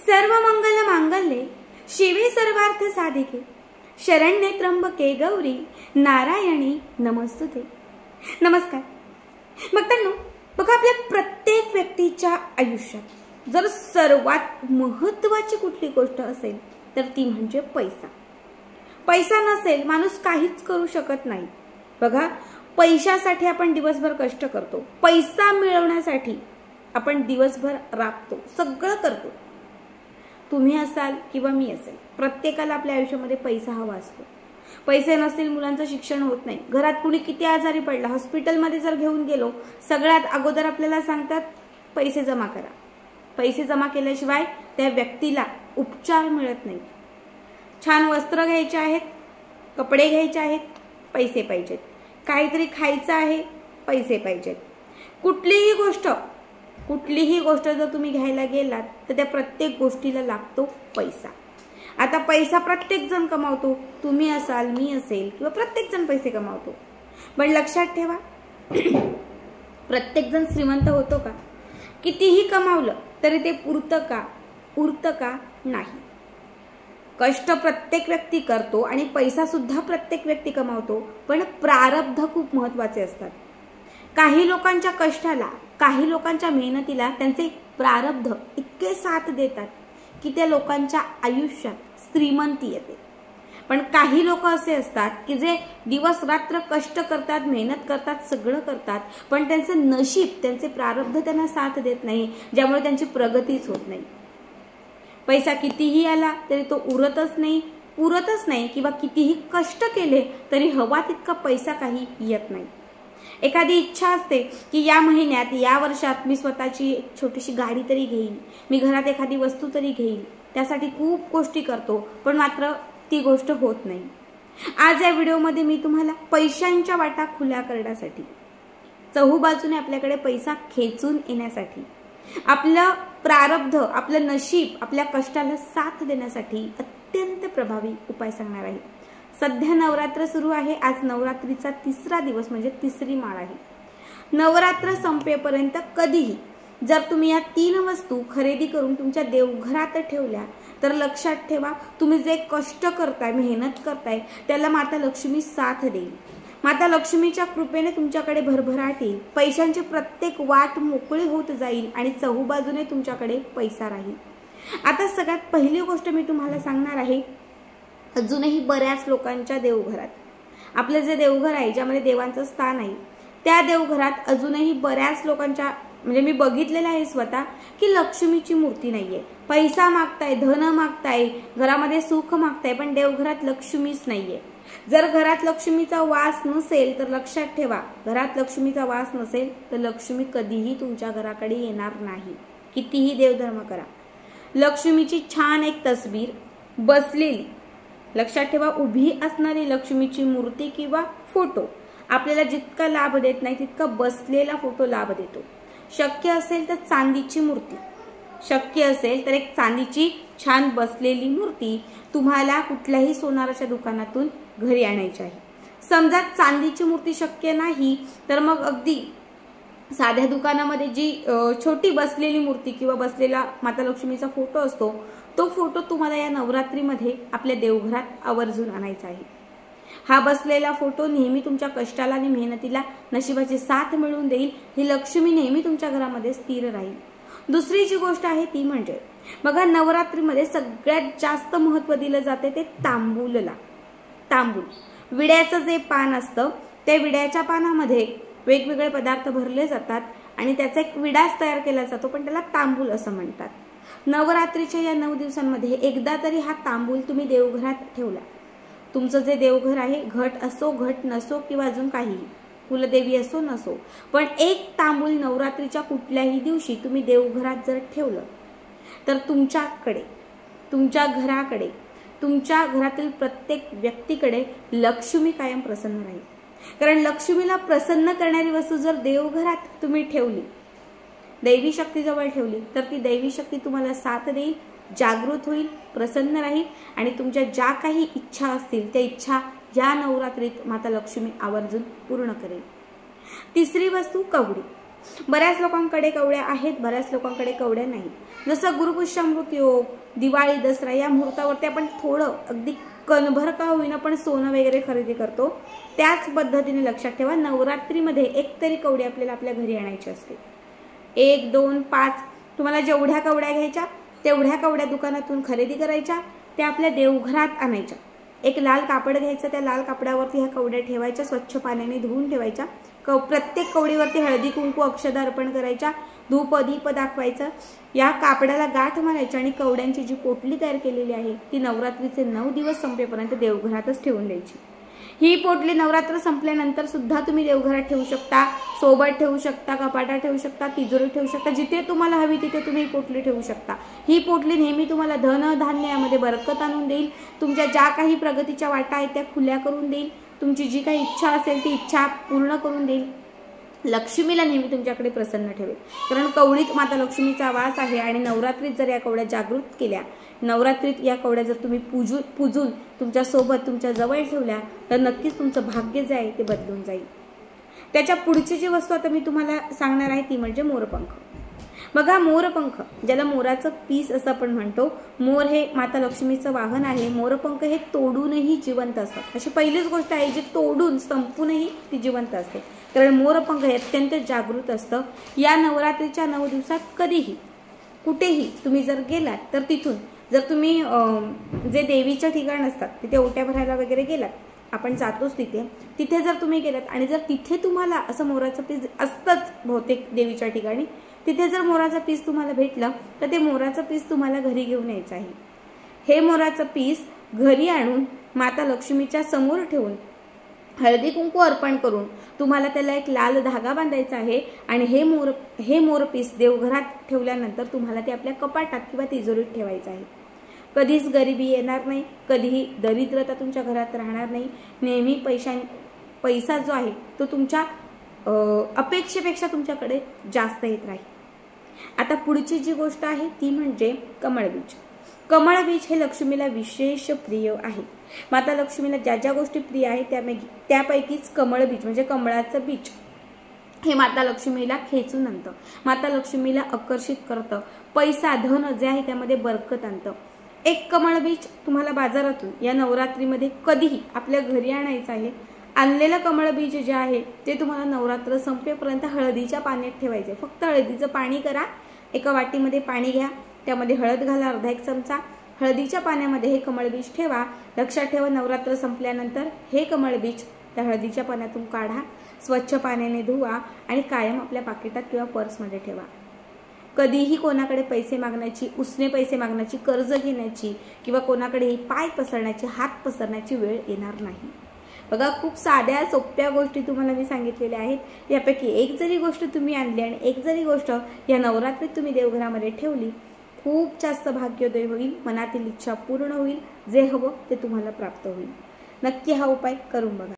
सर्व मंगल मांगल्ये शिवे सर्वार्थ साधिके शरण्ये त्र्यंबके गौरी नारायणी नमस्तुते। नमस्कार भक्तांनो, बघा आपल्या प्रत्येक व्यक्तीच्या आयुष्यात जर सर्वात महत्त्वाची कुठली गोष्ट असेल तर ती म्हणजे पैसा। पैसा नसेल माणूस काहीच करू शकत नाही। बघा, पैशासाठी आपण दिवसभर कष्ट करतो, पैसा मिळवण्यासाठी आपण दिवसभर राबतो, सगळं करतो। तुम्ही असाल किंवा मी असेल, प्रत्येकाला आपल्या आयुष्यामध्ये पैसा हवा असतो। पैसे नसतील मुलांचं शिक्षण होत नाही। घरात कुणी किती आजारी पडला, हॉस्पिटलमध्ये जर घेऊन गेलो, सगळ्यात अगोदर आपल्याला सांगतात पैसे जमा करा। पैसे जमा केल्याशिवाय त्या व्यक्तीला उपचार मिळत नाही। छान वस्त्र घ्यायचे आहेत, कपडे घ्यायचे आहेत, पैसे पाहिजेत। काहीतरी खायचं आहे, पैसे पाहिजेत। कुठलीही गोष्ट जर तुम्ही घ्यायला गेलात तर त्या प्रत्येक गोष्टीला लागतो पैसा। आता पैसा प्रत्येक जण कमावतो, तुम्ही असाल, मी असेल किंवा प्रत्येक जण पैसे कमावतो। पण लक्षात ठेवा, प्रत्येक जण श्रीमंत होतो का? कितीही कमावलं तरी ते उरतं का? नाही। कष्ट प्रत्येक व्यक्ती करतो आणि पैसा सुद्धा प्रत्येक व्यक्ती कमावतो, पण प्रारब्ध खूप महत्त्वाचे असतात। काही लोकांच्या कष्टाला, काही लोकांच्या मेहनतीला त्यांचे प्रारब्ध इतके साथ देतात की त्या लोकांच्या आयुष्यात श्रीमंती येते। पण काही लोक असे असतात की जे दिवस रात्र कष्ट करतात, मेहनत करतात, सगळं करतात, पण त्यांचे नशीब, त्यांचे प्रारब्ध त्यांना साथ देत नाही, ज्यामुळे त्यांची प्रगतीच होत नाही। पैसा कितीही आला तरी तो पुरतच नाही किंवा कितीही कष्ट केले तरी हवा तितका पैसा काही येत नाही। एखादी इच्छा असते की या महिन्यात, या वर्षात मी स्वतःची एक छोटीशी गाडी तरी घेईन, मी घरात एखादी वस्तू तरी घेईन, त्यासाठी खूप गोष्टी करतो, पण मात्र ती गोष्ट होत नाही। आज या व्हिडिओमध्ये मी तुम्हाला पैशांच्या वाटा खुल्या करण्यासाठी, चहूबाजूने आपल्याकडे पैसा खेचून येण्यासाठी, आपलं प्रारब्ध, आपलं नशीब, आपल्या कष्टाला साथ देण्यासाठी अत्यंत प्रभावी उपाय सांगणार आहे। सध्या नवरात्र सुरू आहे। आज नवरात्रीचा तिसरा दिवस म्हणजे तिसरी माळ आहे। नवरात्र संपेपर्यंत कधीही जर तुम्ही या 3 वस्तू खरेदी करून तुमच्या देवघरात ठेवल्या तर लक्षात ठेवा, तुम्ही जे कष्ट करताय, मेहनत करताय, त्याला माता लक्ष्मी साथ देईल। माता लक्ष्मीच्या कृपेने तुमच्याकडे भरभराट येईल, पैशांची प्रत्येक वाट मोकळी होत जाईल आणि चहूबाजूने तुमच्याकडे पैसा राहील। आता सगळ्यात पहिली गोष्ट मी तुम्हाला सांगणार आहे, अजूनही बऱ्याच लोकांच्या देवघरात, आपलं जे देवघर आहे ज्यामध्ये देवांचं स्थान आहे, त्या देवघरात अजूनही बऱ्याच लोकांच्या, म्हणजे मी बघितलेलं आहे स्वतः, की लक्ष्मीची मूर्ती नाहीये। पैसा मागताय, धन मागताय, घरामध्ये सुख मागताय, पण देवघरात लक्ष्मीच नाहीये। जर घरात लक्ष्मीचा वास नसेल तर लक्षात ठेवा, घरात लक्ष्मीचा वास नसेल तर लक्ष्मी कधीही तुमच्या घराकडे येणार नाही। कितीही देवधर्म करा, लक्ष्मीची छान एक तस्वीर बसलेली, लक्षात ठेवा, उभी असणारी लक्ष्मीची मूर्ती किंवा फोटो आपल्याला जितका लाभ देत नाही तितका बसलेला फोटो लाभ देतो। शक्य असेल तर चांदीची मूर्ती, शक्य असेल तर एक चांदीची छान बसलेली मूर्ती तुम्हाला कुठल्याही सोनाराच्या दुकानातून घरी आणायची आहे। समजा चांदीची मूर्ती शक्य नाही तर मग अगदी साध्या दुकानामध्ये जी छोटी बसलेली मूर्ती किंवा बसलेला माता लक्ष्मीचा फोटो असतो, तो फोटो तुम्हाला या नवरात्रीमध्ये आपल्या देवघरात आवर्जून आणायचा आहे। हा बसलेला फोटो नेहमी तुमच्या कष्टाला आणि मेहनतीला नशिबाची साथ मिळवून देईल। ही लक्ष्मी नेहमी तुमच्या घरामध्ये स्थिर राहील। दुसरी जी गोष्ट आहे ती म्हणजे, बघा, नवरात्रीमध्ये सगळ्यात जास्त महत्त्व दिलं जाते ते तांबूलला। तांबूल, विड्याचं जे पान असतं, त्या विड्याच्या पानामध्ये वेगवेगळे पदार्थ भरले जातात आणि त्याचा एक विडाच तयार केला जातो, पण त्याला तांबूल असं म्हणतात। नवरात्रीच्या या 9 दिवसांमध्ये एकदा तरी हा तांबूल तुम्ही देवघरात ठेवला। तुमचं जे देवघर आहे, घट असो, घट नसो किंवा अजून काही, कुलदेवी असो नसो, पण एक तांबूल नवरात्रीच्या कुठल्याही दिवशी तुम्ही देवघरात जर ठेवलं तर तुमच्याकडे, तुमच्या घराकडे, तुमच्या घरातील प्रत्येक व्यक्तीकडे लक्ष्मी कायम प्रसन्न राहील। कारण लक्ष्मीला प्रसन्न करणारी वस्तू जर देवघरात तुम्ही ठेवली, दैवी शक्ती जवळ ठेवली, तर ती दैवी शक्ती तुम्हाला साथ देईल, जागृत होईल, प्रसन्न राहील आणि तुमच्या ज्या काही इच्छा असतील त्या इच्छा या नवरात्रीत माता लक्ष्मी आवर्जून पूर्ण करेल। तिसरी वस्तू कवडी। बऱ्याच लोकांकडे कवड्या आहेत, बऱ्याच लोकांकडे कवड्या नाहीत. जसं गुरुपुष्यामृत योग, दिवाळी, दसरा या मुहूर्तावरती आपण थोडं अगदी कणभर का होईना पण सोनं वगैरे खरेदी करतो. त्याच पद्धतीने लक्षात ठेवा, नवरात्रीमध्ये एक तरी कवडी आपल्याला आपल्या घरी आणायची असते. 1, 2, 5 तुम्हाला जेवढ्या कवड्या घ्यायच्या तेवढ्या कवड्या दुकानातून खरेदी करायच्या, त्या आपल्या देवघरात आणायच्या. एक लाल कापड घ्यायचं, त्या लाल कापडावरती ह्या कवड्या ठेवायच्या, स्वच्छ पाण्याने धुवून ठेवायच्या. प्रत्येक कवडीवरती हळदी कुंकू अक्षदा अर्पण करायच्या, धूप दीप दाखवायचं. या कापडाला गाठ मारायची आणि कवड्यांची जी पोटली तयार केलेली आहे ती नवरात्रीचे 9 दिवस संपेपर्यंत देवघरातच ठेवून द्यायची. ही पोटली नवरात्र संपल्यानंतर सुद्धा तुम्ही देवघरात ठेवू शकता, सोबत ठेवू शकता, कपाटात ठेवू शकता, तिजोरीत ठेवू शकता, जिथे तुम्हाला हवी तिथे तुम्ही ही पोटली ठेवू शकता. ही पोटली नेहमी तुम्हाला धन धान्य यामध्ये बरकत आणून देईल. तुमच्या ज्या काही प्रगतीच्या वाटा आहेत त्या खुल्या करून देईल. तुमची जी काही इच्छा असेल ती इच्छा पूर्ण करून देईल. लक्ष्मीला नेहमी तुमच्याकडे प्रसन्न ठेवेल. कारण कवडीत माता लक्ष्मीचा वास आहे आणि नवरात्रीत जर या कवड्या जागृत केल्या, नवरात्रीत या कवड्या जर तुम्ही पूजून तुमच्या सोबत तुमच्या जवळ ठेवल्या तर नक्कीच तुमचं भाग्य जे आहे ते बदलून जाईल. त्याच्या पुढची जी वस्तू आता मी तुम्हाला सांगणार आहे ती म्हणजे मोरपंख. बघा, मोरपंख ज्याला मोराचं पीस असं आपण म्हणतो. मोर हे माता लक्ष्मीचं वाहन आहे. मोरपंख हे तोडूनही जिवंत असतात. अशी पहिलीच गोष्ट आहे जी तोडून संपूनही ती जिवंत असते. कारण मोरपंख हे अत्यंत जागृत असतं. या नवरात्रीच्या 9 दिवसात कधीही कुठेही तुम्ही जर गेलात तर तिथून जर तुम्ही जे देवीच्या ठिकाण असतात तिथे ओट्या भरायला वगैरे गेलात, आपण जातोच तिथे जर तुम्ही गेलात आणि जर तिथे तुम्हाला असं मोराचं पीस असतंच बहुतेक देवीच्या ठिकाणी, तिथे जर मोराचं पीस तुम्हाला भेटलं तर ते मोराचं पीस तुम्हाला घरी घेऊन यायचं आहे. हे मोराचं पीस घरी आणून माता लक्ष्मीच्या समोर ठेवून हळदी कुंकू अर्पण करून तुम्हाला त्याला एक लाल धागा बांधायचा आहे आणि हे मोर पीस देवघरात ठेवल्यानंतर तुम्हाला ते आपल्या कपाटात किंवा तिजोरीत ठेवायचं आहे. कधीच गरिबी येणार नाही, कधीही दरिद्रता तुमच्या घरात राहणार नाही. नेहमी पैसा जो आहे तो तुमच्या अपेक्षेपेक्षा तुमच्याकडे जास्त येत राहील. आता पुढची जी गोष्ट आहे ती म्हणजे कमळबीज. कमळबीज हे लक्ष्मीला विशेष प्रिय आहे. माता लक्ष्मीला ज्या ज्या गोष्टी प्रिय आहेत त्यापैकीच कमळबीज म्हणजे कमळाचं बीज हे माता लक्ष्मीला खेचून आणतं, माता लक्ष्मीला आकर्षित करतं. पैसा धन जे आहे त्यामध्ये बरकत आणतं. एक कमळबीज तुम्हाला बाजारातून या नवरात्रीमध्ये कधीही आपल्या घरी आणायचं आहे. आणलेलं कमळबीज जे आहे ते तुम्हाला नवरात्र संपेपर्यंत हळदीच्या पाण्यात ठेवायचे. फक्त हळदीचं पाणी करा, एका वाटीमध्ये पाणी घ्या, त्यामध्ये हळद घाला, अर्धा 1 चमचा. हळदीच्या पाण्यामध्ये हे कमळबीज ठेवा. लक्षात ठेवा, नवरात्र संपल्यानंतर हे कमळबीज त्या हळदीच्या पाण्यातून काढा, स्वच्छ पाण्याने धुवा आणि कायम आपल्या पाकिटात किंवा पर्समध्ये ठेवा. कधीही कोणाकडे पैसे मागण्याची, उसने पैसे मागण्याची, कर्ज घेण्याची किंवा कोणाकडेही पाय पसरण्याची, हात पसरण्याची वेळ येणार नाही. बघा, खूप साध्या सोप्या गोष्टी तुम्हाला मी सांगितलेल्या आहेत. यापैकी एक जरी गोष्ट तुम्ही आणली आणि एक जरी गोष्ट या नवरात्रीत तुम्ही देवघरामध्ये ठेवली, खूप जास्त भाग्योदय होईल, मनातील इच्छा पूर्ण होईल, जे हवं ते तुम्हाला प्राप्त होईल. नक्की हा उपाय करून बघा.